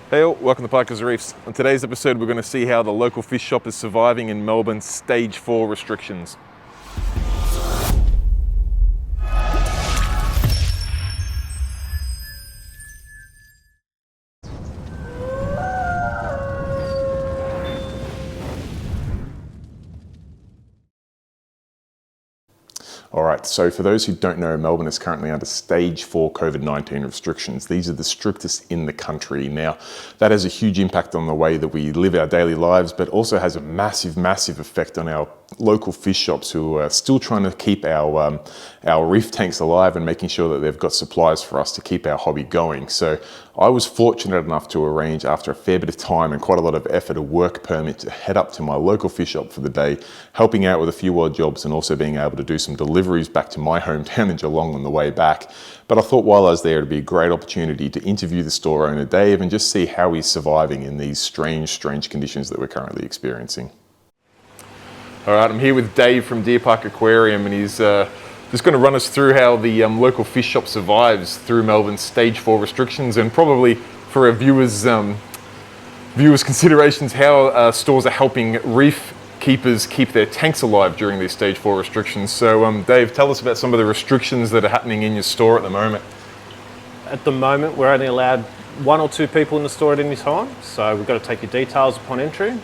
Hey all, welcome to Parker's Reefs. On today's episode we're going to see how the local fish shop is surviving in Melbourne's Stage 4 restrictions. All right, so for those who don't know, Melbourne is currently under Stage 4 COVID-19 restrictions. These are the strictest in the country. Now, that has a huge impact on the way that we live our daily lives, but also has a massive effect on our local fish shops who are still trying to keep our reef tanks alive and making sure that they've got supplies for us to keep our hobby going. So I was fortunate enough to arrange, after a fair bit of time and quite a lot of effort, a work permit to head up to my local fish shop for the day, helping out with a few odd jobs and also being able to do some deliveries back to my hometown in Geelong on the way back. But I thought while I was there, it'd be a great opportunity to interview the store owner, Dave, and just see how he's surviving in these strange conditions that we're currently experiencing. All right, I'm here with Dave from Deer Park Aquarium, and he's just going to run us through how the local fish shop survives through Melbourne's Stage 4 restrictions, and probably for our viewers' considerations, how stores are helping reef keepers keep their tanks alive during these Stage 4 restrictions. So Dave, tell us about some of the restrictions that are happening in your store at the moment. At the moment, we're only allowed 1 or 2 people in the store at any time, so we've got to take your details upon entry.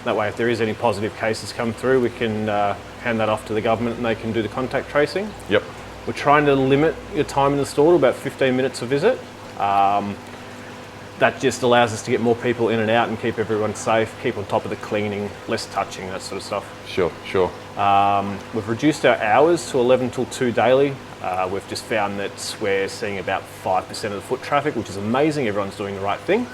That way, if there is any positive cases come through, we can hand that off to the government and they can do the contact tracing. Yep. We're trying to limit your time in the store to about 15 minutes a visit. That just allows us to get more people in and out and keep everyone safe, keep on top of the cleaning, less touching, that sort of stuff. Sure. We've reduced our hours to 11 till 2 daily. We've just found that we're seeing about 5% of the foot traffic, which is amazing. Everyone's doing the right thing.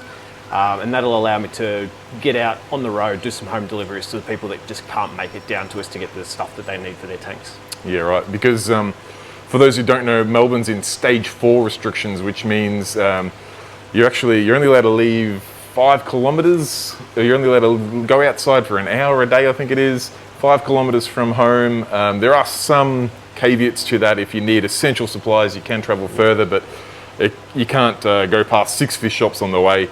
And that'll allow me to get out on the road, do some home deliveries to the people that just can't make it down to us to get the stuff that they need for their tanks. Yeah, right. Because for those who don't know, Melbourne's in Stage 4 restrictions, which means you're only allowed to leave 5 kilometres. You're only allowed to go outside for an hour a day, I think it is, 5 kilometres from home. There are some caveats to that. If you need essential supplies, you can travel further, but you can't go past 6 fish shops on the way,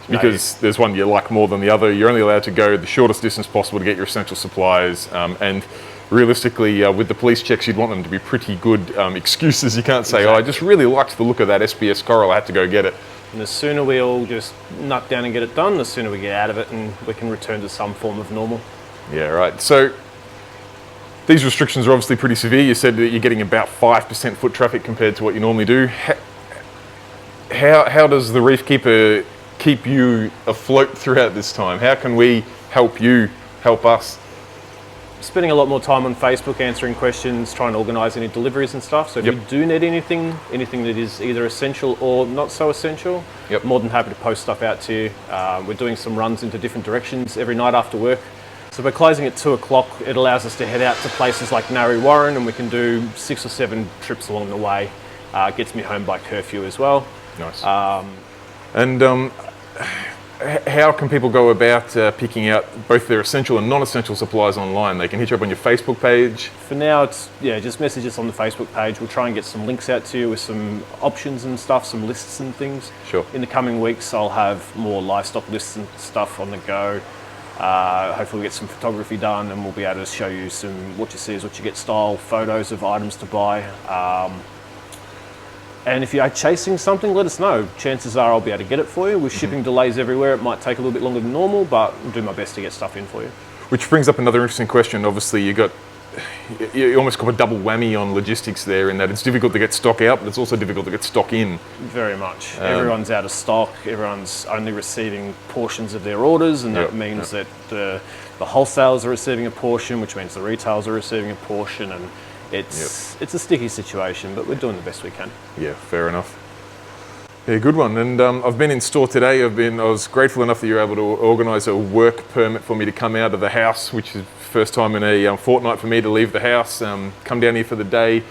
because there's one you like more than the other. You're only allowed to go the shortest distance possible to get your essential supplies. And realistically, with the police checks, you'd want them to be pretty good excuses. You can't say, exactly, I just really liked the look of that SBS coral, I had to go get it. And the sooner we all just nut down and get it done, the sooner we get out of it and we can return to some form of normal. Yeah, right. So these restrictions are obviously pretty severe. You said that you're getting about 5% foot traffic compared to what you normally do. How does the reef keeper keep you afloat throughout this time? How can we help you help us? Spending a lot more time on Facebook answering questions, trying to organise any deliveries and stuff. So if you do need anything that is either essential or not so essential, more than happy to post stuff out to you. We're doing some runs into different directions every night after work. So we're closing at 2 o'clock. It allows us to head out to places like Narre Warren, and we can do 6 or 7 trips along the way. Gets me home by curfew as well. Nice. How can people go about picking out both their essential and non-essential supplies online? They can hit you up on your Facebook page. For now, it's just message us on the Facebook page. We'll try and get some links out to you with some options and stuff, some lists and things. Sure. In the coming weeks, I'll have more livestock lists and stuff on the go. Hopefully we'll get some photography done and we'll be able to show you some what you see is what you get style photos of items to buy. And if you are chasing something, let us know. Chances are I'll be able to get it for you. With shipping delays everywhere, it might take a little bit longer than normal, but I'll do my best to get stuff in for you. Which brings up another interesting question. Obviously, you almost got a double whammy on logistics there, in that it's difficult to get stock out, but it's also difficult to get stock in. Very much. Everyone's out of stock. Everyone's only receiving portions of their orders, and that means that the wholesalers are receiving a portion, which means the retailers are receiving a portion, and it's a sticky situation, but we're doing the best we can. Yeah, fair enough. Yeah, good one. And I've been in store today. I was grateful enough that you were able to organise a work permit for me to come out of the house, which is the first time in a fortnight for me to leave the house. Come down here for the day.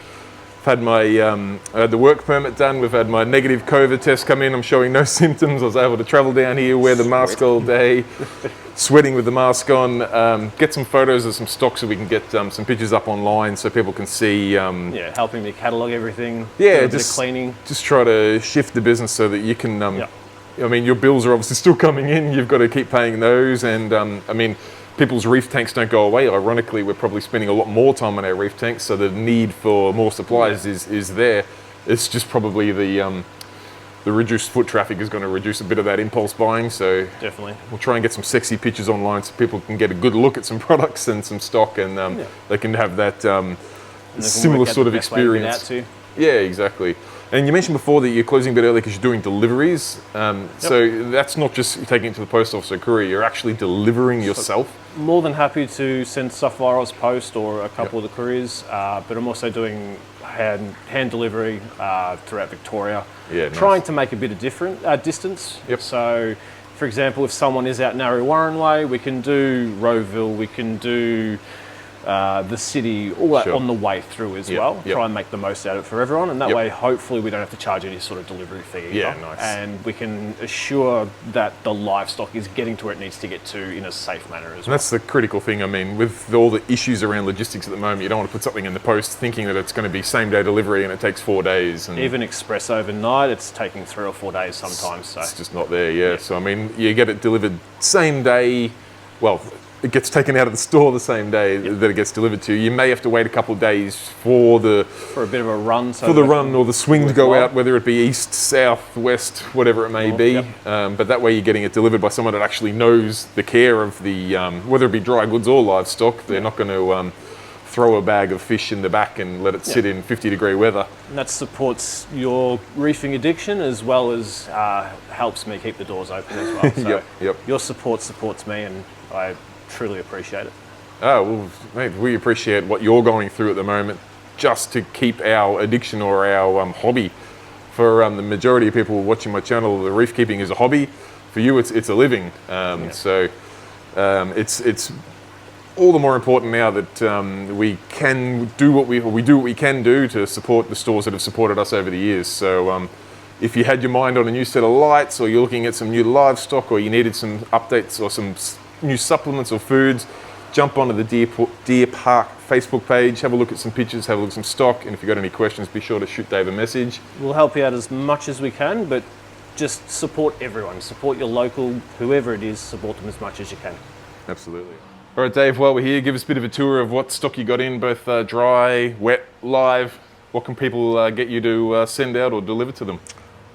I've had my the work permit done. We've had my negative COVID test come in. I'm showing no symptoms. I was able to travel down here, wear the mask all day, sweating with the mask on. Get some photos of some stock so we can get some pictures up online so people can see. Helping me catalogue everything. Yeah, just cleaning. Just try to shift the business so that you can I mean, your bills are obviously still coming in. You've got to keep paying those. And I mean, people's reef tanks don't go away. Ironically, we're probably spending a lot more time on our reef tanks, so the need for more supplies is there. It's just probably the reduced foot traffic is going to reduce a bit of that impulse buying. So definitely, we'll try and get some sexy pictures online so people can get a good look at some products and some stock, and they can have that similar sort of experience. Yeah, exactly. And you mentioned before that you're closing a bit early because you're doing deliveries. So that's not just taking it to the post office or courier, you're actually delivering yourself. More than happy to send stuff via post or a couple of the couriers, but I'm also doing hand delivery throughout Victoria. Yeah, trying to make a bit of different distance. So, for example, if someone is out Narre Warren Way, we can do Rowville, we can do the city, all that on the way through as well. Try and make the most out of it for everyone, and that way hopefully we don't have to charge any sort of delivery fee either. Yeah, nice. And we can assure that the livestock is getting to where it needs to get to in a safe manner as well. And that's the critical thing. I mean, with all the issues around logistics at the moment, you don't want to put something in the post thinking that it's going to be same day delivery and it takes 4 days. And even express overnight, it's taking 3 or 4 days sometimes. So it's just not there. So I mean, you get it delivered same day. Well, it gets taken out of the store the same day that it gets delivered to you. You may have to wait a couple of days for a bit of a run, for the run or the swing to go out, whether it be east, south, west, whatever it may be. But that way you're getting it delivered by someone that actually knows the care of the whether it be dry goods or livestock. They're not going to throw a bag of fish in the back and let it sit in 50-degree weather. And that supports your reefing addiction as well as helps me keep the doors open as well. So your support supports me, and I truly appreciate it. Oh, well, mate, we appreciate what you're going through at the moment just to keep our addiction or our hobby. For the majority of people watching my channel, the reef keeping is a hobby. For you, it's a living. So it's all the more important now that we can do what we can do to support the stores that have supported us over the years. So if you had your mind on a new set of lights, or you're looking at some new livestock, or you needed some updates or some new supplements or foods, jump onto the Deer Park Facebook page, have a look at some pictures, have a look at some stock, and if you've got any questions, be sure to shoot Dave a message. We'll help you out as much as we can, but just support everyone. Support your local, whoever it is, support them as much as you can. Absolutely. All right, Dave, while we're here, give us a bit of a tour of what stock you got in, both dry, wet, live. What can people get you to send out or deliver to them?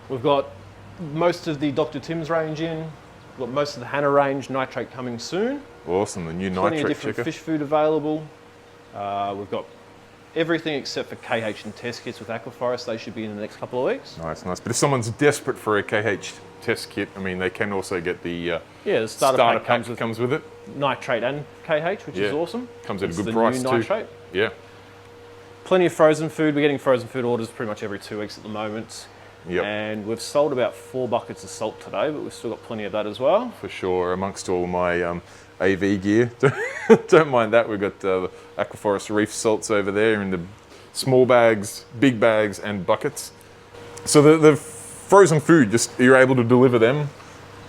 We've got most of the Dr. Tim's range in. We've got most of the Hannah range, nitrate coming soon. Awesome, the new Plenty nitrate of different checker. fish food available. We've got everything except for KH and test kits with Aquaforest. They should be in the next couple of weeks. Nice, nice. But if someone's desperate for a KH test kit, I mean, they can also get the the starter pack comes with it. Nitrate and KH, which is awesome. Comes at a good the price new too. Nitrate. Yeah. Plenty of frozen food. We're getting frozen food orders pretty much every 2 weeks at the moment. And we've sold about 4 buckets of salt today, but we've still got plenty of that as well. For sure, amongst all my AV gear. Don't mind that. We've got the Aquaforest Reef salts over there in the small bags, big bags, and buckets. So the frozen food, just you're able to deliver them?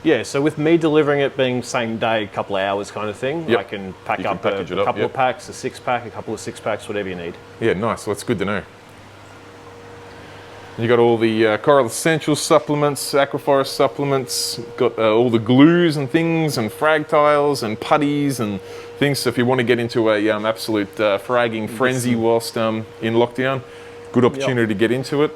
Yeah, so with me delivering it being same day, a couple of hours kind of thing, I can pack up a couple of packs, a 6-pack, a couple of 6-packs, whatever you need. Yeah, nice. Well, that's good to know. You got all the Coral Essentials supplements, Aquaforest supplements, got all the glues and things, and frag tiles and putties and things. So if you want to get into a absolute fragging frenzy whilst in lockdown, good opportunity to get into it.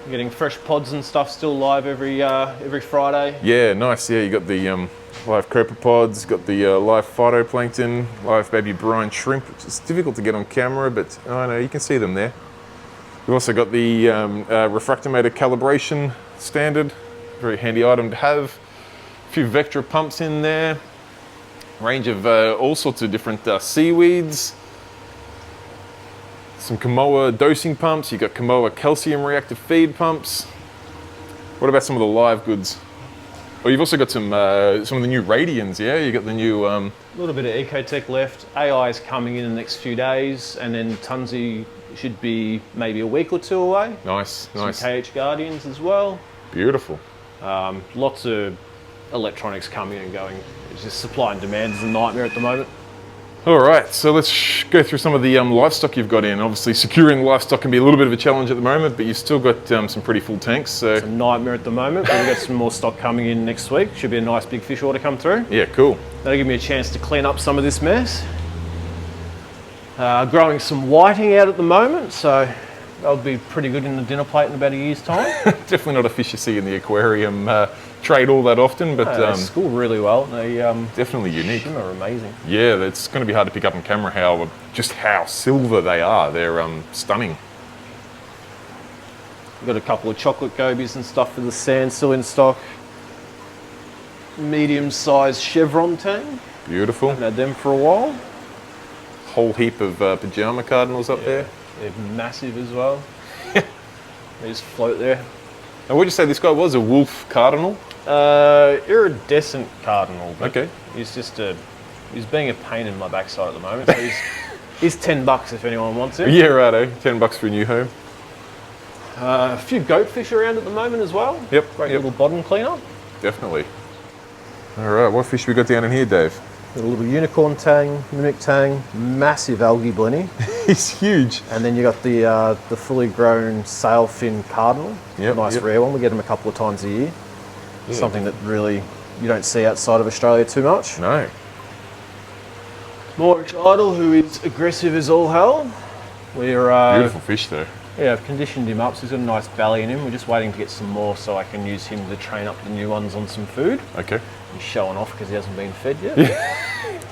You're getting fresh pods and stuff still live every Friday. Yeah, nice. Yeah, you got the live copepods, got the live phytoplankton, live baby brine shrimp, which is difficult to get on camera, but I know you can see them there. We've also got the refractometer calibration standard, very handy item to have. A few Vectra pumps in there, range of all sorts of different seaweeds. Some Kamoa dosing pumps, you've got Kamoa calcium reactive feed pumps. What about some of the live goods? Oh, you've also got some of the new Radians, yeah? You got the new... A little bit of Ecotech left. AI is coming in the next few days, and then Tunzi should be maybe a week or 2 away. Nice, nice. Some KH Guardians as well. Beautiful. Lots of electronics coming and going. It's just supply and demand is a nightmare at the moment. All right, so let's go through some of the livestock you've got in. Obviously, securing livestock can be a little bit of a challenge at the moment, but you've still got some pretty full tanks. So It's a nightmare at the moment, but we've got some more stock coming in next week. Should be a nice big fish order come through. yeah, cool. That'll give me a chance to clean up some of this mess. Growing some whiting out at the moment, so that'll be pretty good in the dinner plate in about a year's time. Definitely not a fish you see in the aquarium trade all that often, but They school really well. They definitely unique. are amazing. Yeah, it's going to be hard to pick up on camera how silver they are. They're stunning. We've got a couple of chocolate gobies and stuff for the sand still in stock. Medium-sized chevron tang. Beautiful. Haven't had them for a while. Whole heap of pajama cardinals up there. They're massive as well. They just float there. And what did you say this guy was? A wolf cardinal? Iridescent cardinal. But Okay. he's being a pain in my backside at the moment. So he's $10 if anyone wants him. Yeah, righto. $10 for a new home. A few goatfish around at the moment as well. Yep. Great yep. little bottom cleaner. Definitely. All right, what fish we got down in here, Dave? Got a little unicorn tang, mimic tang, massive algae blenny. He's huge. And then you got the fully grown sailfin cardinal. Yep, Nice yep. rare one. We get them a couple of times a year. Yeah. Something that really you don't see outside of Australia too much. No. Morich idol, who is aggressive as all hell. We're Beautiful fish, though. yeah, I've conditioned him up, so he's got a nice belly in him. We're just waiting to get some more so I can use him to train up the new ones on some food. Okay. He's showing off because he hasn't been fed yet.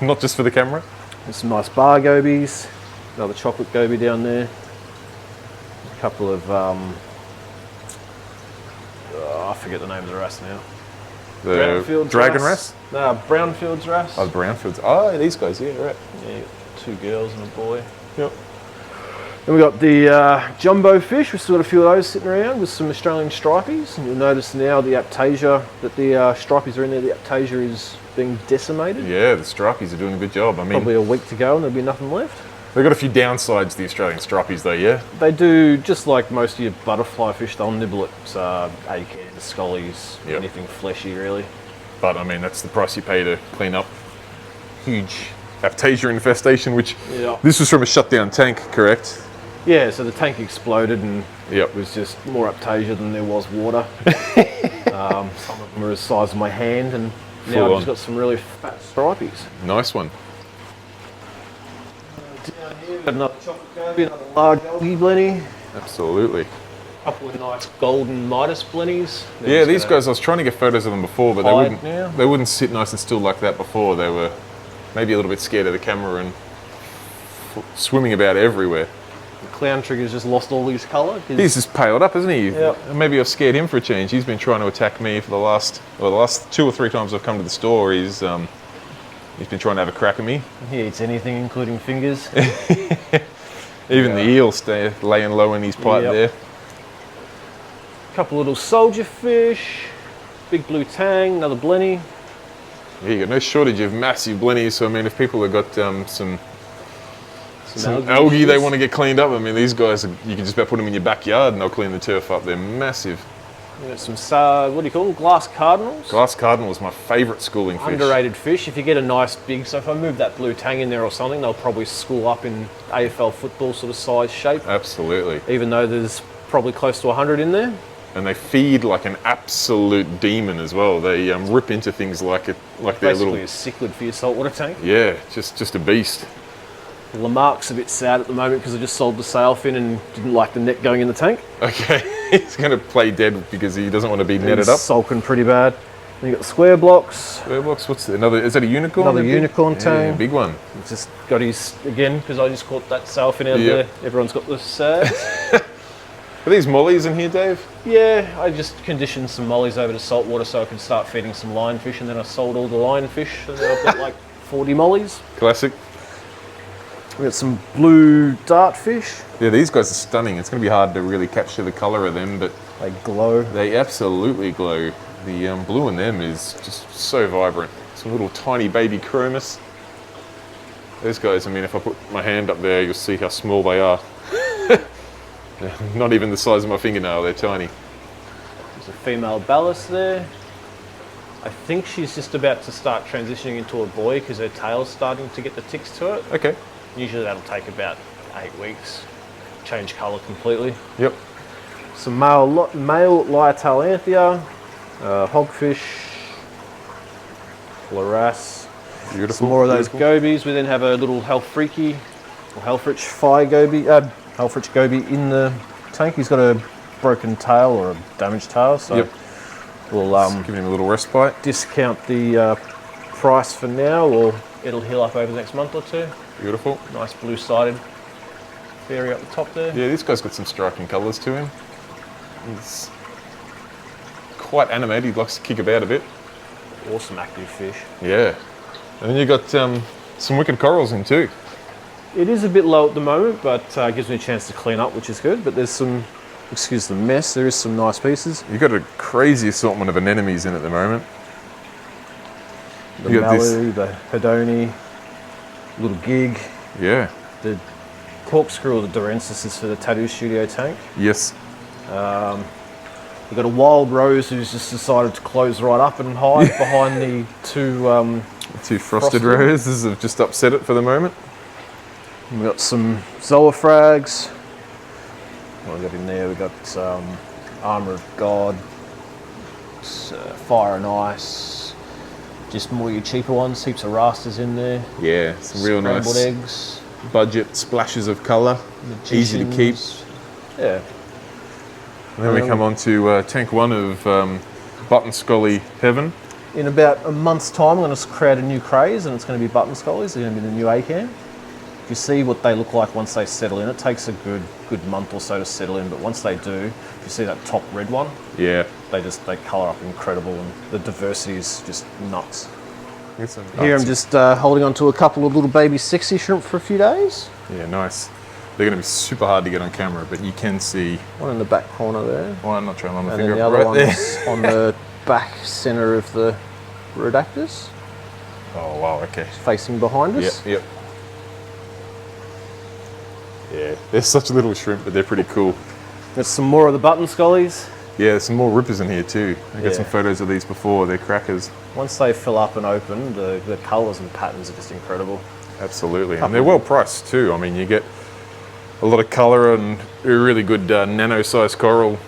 Not just for the camera? There's some nice bar gobies. Another chocolate goby down there. A couple of I forget the name of the wrasse now. The Brownfields dragon wrasse? No, Brownfields wrasse. Oh, Brownfields. Oh, these guys, yeah, right. Yeah, two girls and a boy. Yep. Then we got the jumbo fish. We've still got a few of those sitting around with some Australian stripies. And you'll notice now the aptasia, that the stripies are in there, the aptasia is being decimated. Yeah, the stripies are doing a good job. I mean, Probably a week to go and there'll be nothing left. they've got a few downsides, the Australian stripies, though, yeah? They do, just like most of your butterfly fish, they'll nibble at acans, scullies, Yep. anything fleshy really. But, I mean, that's the price you pay to clean up huge aptasia infestation, which Yeah. this was from a shutdown tank, correct? Yeah, so the tank exploded and Yep. it was just more aptasia than there was water. Some of them are the size of my hand, and now Full I've on. just got some really fat stripies. Nice one. Down here, got another chocolate goby, another large algae blenny, Absolutely. a couple of nice golden Midas blennies. Yeah, these guys, I was trying to get photos of them before, but hide now. they wouldn't sit nice and still like that before. They were maybe a little bit scared of the camera and swimming about everywhere. The clown trigger's just lost all his colour. He's just paled up, hasn't he? Yep. Maybe I've scared him for a change. He's been trying to attack me for the last 2 or 3 times I've come to the store. He's been trying to have a crack at me. He eats anything, including fingers. Even the eel stay laying low in his pipe Yep. there. Couple little soldier fish, big blue tang, another blenny. Yeah, you got no shortage of massive blennies. So I mean, if people have got some algae they want to get cleaned up, I mean, these guys, you can just about put them in your backyard and they'll clean the turf up. They're massive. We got some, what do you call them? Glass cardinals. Glass cardinal is my favourite schooling fish. Underrated fish. If you get a nice big, so if I move that blue tang in there or something, they'll probably school up in AFL football sort of size shape, Absolutely. even though there's probably close to 100 in there. And they feed like an absolute demon as well. They rip into things like they're Basically little. a cichlid for your saltwater tank. Yeah, just a beast. Lamarck's a bit sad at the moment because I just sold the sailfin and didn't like the net going in the tank. Okay, he's going to play dead because he doesn't want to be netted He's up. sulking pretty bad. Then you got the square blocks. What's another? Is that a unicorn? Another unicorn Yeah, tang. big one. He's just got his, again, because I just caught that sailfin out Yep. there. Everyone's got the sad. Are these mollies in here, Dave? Yeah, I just conditioned some mollies over to saltwater so I could start feeding some lionfish, and then I sold all the lionfish, and now I've got like 40 mollies. Classic. We got some blue dartfish. Yeah, these guys are stunning. It's going to be hard to really capture the colour of them, but They glow. they absolutely glow. The blue in them is just so vibrant. Some little tiny baby chromis. Those guys, I mean, if I put my hand up there, you'll see how small they are. Not even the size of my fingernail, they're tiny. There's a female ballast there. I think she's just about to start transitioning into a boy because her tail's starting to get the ticks to it. Okay. Usually that'll take about 8 weeks. Change colour completely. Yep. Some male Lyatalanthia, hogfish, Floras. Beautiful. Some more of those gobies. We then have a little Halfrich goby in the tank. He's got a broken tail or a damaged tail, so we'll give him a little respite. Discount the price for now, or it'll heal up over the next month or two. Beautiful. Nice blue-sided fairy up the top there. Yeah, this guy's got some striking colours to him. He's quite animated. He likes to kick about a bit. Awesome active fish. Yeah. And then you've got some wicked corals in too. It is a bit low at the moment, but gives me a chance to clean up, which is good. But there's some, excuse the mess, there is some nice pieces. You've got a crazy assortment of anemones in at the moment. The mallee, the hedoni, little gig. Yeah. The corkscrew or the Dorensis is for the tattoo studio tank. Yes. We've got a wild rose who's just decided to close right up and hide behind the two frosted roses have just upset it for the moment. We've got some zoophrags. What have we got in there? We've got Armour of God, Fire and Ice, just more your cheaper ones, heaps of rasters in there. Yeah, some real nice scrambled eggs. Budget splashes of colour, easy to keep. Yeah. And then we come on to tank 1 of Button Scully Heaven. In about a month's time, I'm going to create a new craze, and it's going to be Button Scullies. They're going to be the new ACAN. You see what they look like once they settle in. It takes a good month or so to settle in, but once they do, if you see that top red one, yeah, they colour up incredible, and the diversity is just nuts. Nuts. Here I'm just holding on to a couple of little baby sexy shrimp for a few days. Yeah, nice. They're going to be super hard to get on camera, but you can see one in the back corner there. Well, I'm not trying to and finger then the up other right one's there. on the back centre of the redactors. Oh wow, okay. Facing behind us. Yep. Yeah, they're such little shrimp, but they're pretty cool. There's some more of the Button Scullies. Yeah, there's some more rippers in here too. I got some photos of these before. They're crackers. Once they fill up and open, the colours and patterns are just incredible. Absolutely, and they're well priced too. I mean, you get a lot of colour and a really good nano-sized coral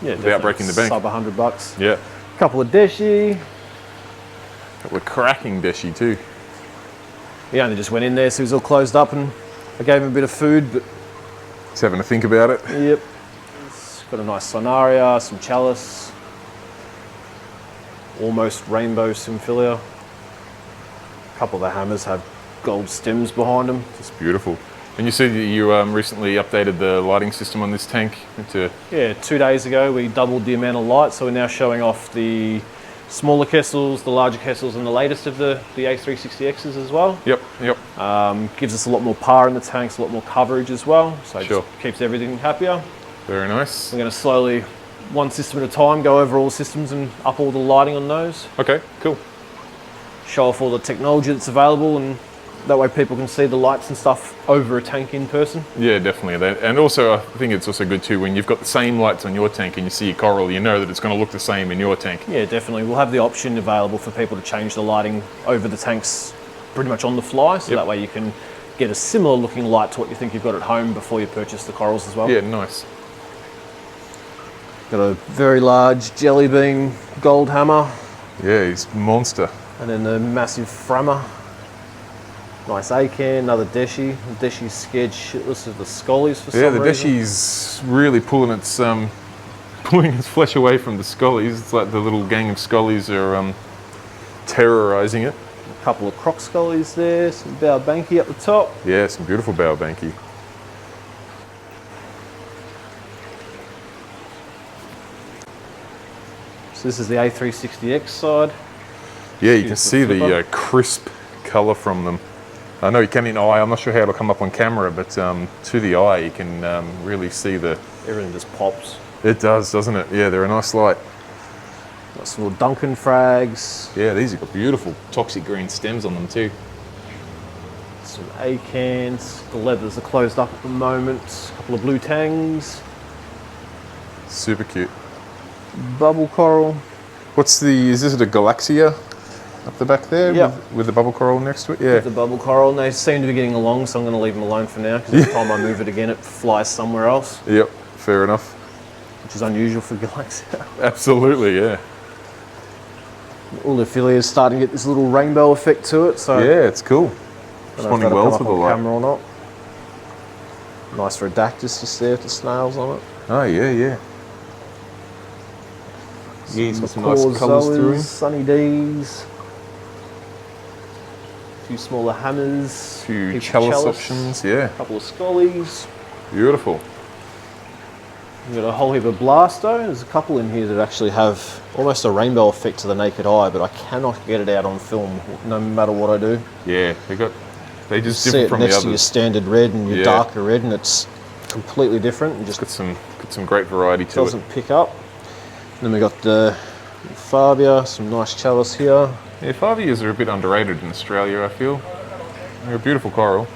without breaking the bank. Sub $100. Yeah. A couple of deshi. A couple of cracking deshi too. He only just went in there, so he was all closed up, and I gave him a bit of food, but... He's having to think about it. Yep. It's got a nice sonaria, some chalice. Almost rainbow symphilia. A couple of the hammers have gold stems behind them. It's beautiful. And you said that you recently updated the lighting system on this tank into... Yeah, 2 days ago we doubled the amount of light, so we're now showing off the smaller Kessels, the larger Kessels, and the latest of the A360Xs as well. Yep. Gives us a lot more power in the tanks, a lot more coverage as well, so it just keeps everything happier. Very nice. We're going to slowly, one system at a time, go over all systems and up all the lighting on those. Okay, cool. Show off all the technology that's available, and that way people can see the lights and stuff over a tank in person. Yeah, definitely. And also, I think it's also good too when you've got the same lights on your tank and you see a coral, you know that it's going to look the same in your tank. Yeah, definitely. We'll have the option available for people to change the lighting over the tanks pretty much on the fly, so that way you can get a similar looking light to what you think you've got at home before you purchase the corals as well. Yeah, nice. Got a very large jelly bean gold hammer. Yeah, he's a monster. And then the massive frammer. Nice ACAN, another deshi. The deshi's scared shitless of the scollies for some reason. Yeah, the deshi's really pulling its flesh away from the scollies. It's like the little gang of scollies are terrorising it. A couple of croc scollies there, some Baobanki up the top. Yeah, some beautiful Baobanki. So this is the A360X side. Yeah, you can see the crisp colour from them. I know you can in eye, I'm not sure how it'll come up on camera, but to the eye you can really see everything just pops. It does, doesn't it? Yeah, they're a nice light. Got some little Duncan frags. Yeah, these have got beautiful toxic green stems on them too. Some ACANs. The leathers are closed up at the moment. A couple of blue tangs. Super cute. Bubble coral. Is this a Galaxia up the back there? Yep. With the bubble coral next to it? Yeah. With the bubble coral, and they seem to be getting along, so I'm going to leave them alone for now, because every time I move it again, it flies somewhere else. Yep, fair enough. Which is unusual for Galaxia. Absolutely, yeah. Ulophilia is starting to get this little rainbow effect to it, so Yeah, it's cool. Responding well to the light. Camera or not. Nice Redactus just there with the snails on it. Oh yeah, yeah. Yeah, he's got some nice colours through him. Sunny D's. A few smaller hammers. A few chalice options, yeah. A couple of scollies. Beautiful. We've got a whole heap of blasto. There's a couple in here that actually have almost a rainbow effect to the naked eye, but I cannot get it out on film, no matter what I do. Yeah, they just See differ it from the next others. to your standard red and your Yeah. darker red, and it's completely different. And just Got some great variety to it. doesn't pick up. Then we got the Fabia, some nice chalice here. Yeah, Favias are a bit underrated in Australia, I feel. They're a beautiful coral.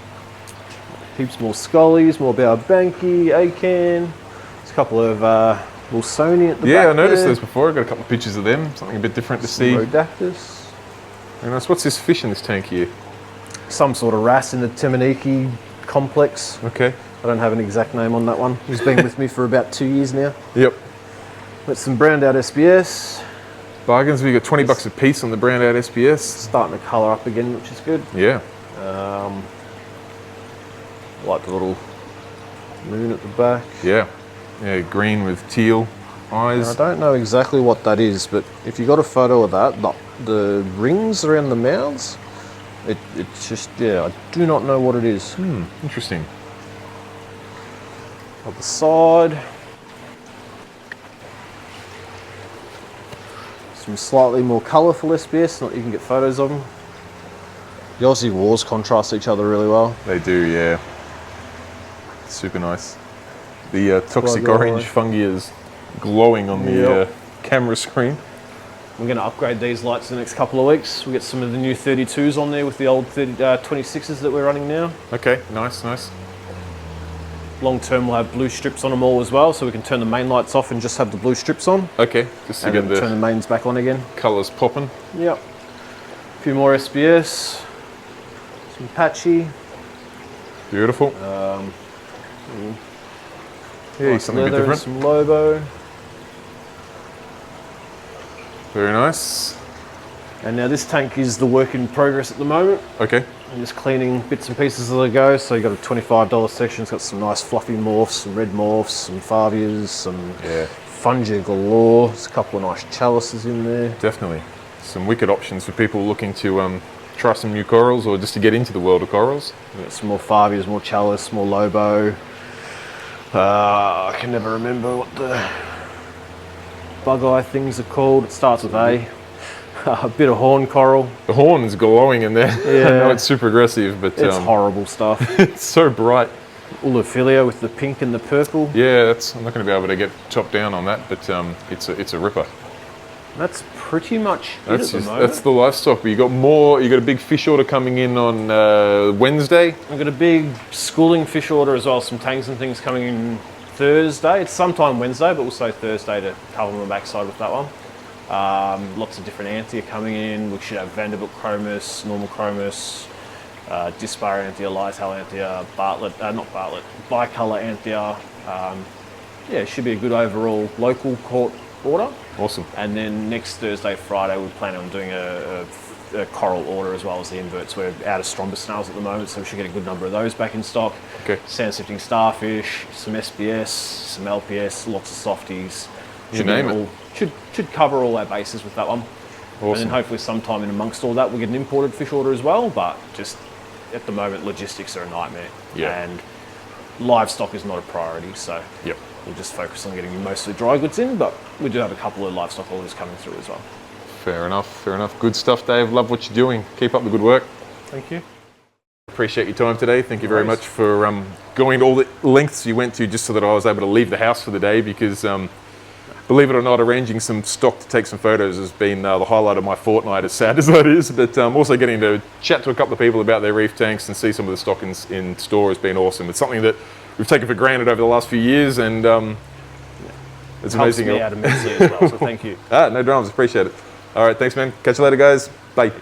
Heaps more scollies, more Baobanki, Acan. There's a couple of Wilsoni at the back. Yeah, I noticed there. those before. I got a couple of pictures of them. Something a bit different to see. Redactus. Very nice. What's this fish in this tank here? Some sort of wrasse in the Temaniki complex. Okay. I don't have an exact name on that one. He's been with me for about 2 years now. Yep. Got some browned out SBS. Bargains. We got $20 a piece on the brown out SBS. Starting to colour up again, which is good. Yeah. Like the little moon at the back. Yeah. Yeah. Green with teal eyes. And I don't know exactly what that is, but if you got a photo of that, the rings around the mouths, it's just, yeah, I do not know what it is. Interesting. On the side, some slightly more colourful SBS, not you can get photos of them. The Aussie Wars contrast each other really well. They do, yeah. Super nice. The toxic Plug orange fungi is glowing on the camera screen. We're going to upgrade these lights in the next couple of weeks. We'll get some of the new 32s on there with the old 26s that we're running now. Okay, nice, nice. Long term we'll have blue strips on them all as well, so we can turn the main lights off and just have the blue strips on. Okay, just to And get then turn the the mains back on again. colours popping. Yep. A few more SBS. Some patchy. Beautiful. Yeah, Nice something a bit leather and different. some Lobo. Very nice. And now this tank is the work in progress at the moment. Okay. I'm just cleaning bits and pieces as I go. So you've got a $25 section. It's got some nice fluffy morphs, some red morphs, some Favias, some fungi galore. There's a couple of nice chalices in there. Definitely. Some wicked options for people looking to try some new corals or just to get into the world of corals. We've got some more Favias, more chalice, more Lobo. I can never remember what the bug eye things are called. It starts with A. A bit of horn coral. The horn is glowing in there. Yeah. I know it's super aggressive, but It's horrible stuff. it's so bright. Ulophilia with the pink and the purple. Yeah, I'm not going to be able to get chopped down on that, but it's a ripper. That's pretty much it at the moment. That's the livestock. But you got a big fish order coming in on Wednesday. I've got a big schooling fish order as well, some tangs and things coming in Thursday. It's sometime Wednesday, but we'll say Thursday to cover my backside with that one. Lots of different anthea coming in. We should have Vanderbilt chromis, normal chromis, dispar anthea, lytail anthea, bicolour anthea. Yeah, it should be a good overall local caught order. Awesome. And then next Thursday, Friday, we plan on doing a coral order as well as the inverts. We're out of Strombus snails at the moment, so we should get a good number of those back in stock. Okay. Sand sifting starfish, some SBS, some LPS, lots of softies. You name it. Should cover all our bases with that one. Awesome. And then hopefully sometime in amongst all that, we'll get an imported fish order as well, but just at the moment, logistics are a nightmare. Yeah. And livestock is not a priority, so Yep. we'll just focus on getting mostly dry goods in, but we do have a couple of livestock orders coming through as well. Fair enough. Fair enough. Good stuff, Dave. Love what you're doing. Keep up the good work. Thank you. Appreciate your time today. Thank you very much for going to all the lengths you went to just so that I was able to leave the house for the day because, believe it or not, arranging some stock to take some photos has been the highlight of my fortnight, as sad as that is. But also getting to chat to a couple of people about their reef tanks and see some of the stock in store has been awesome. It's something that we've taken for granted over the last few years and It's helps amazing. me out immensely as well, so thank you. No dramas, appreciate it. All right, thanks, man. Catch you later, guys. Bye.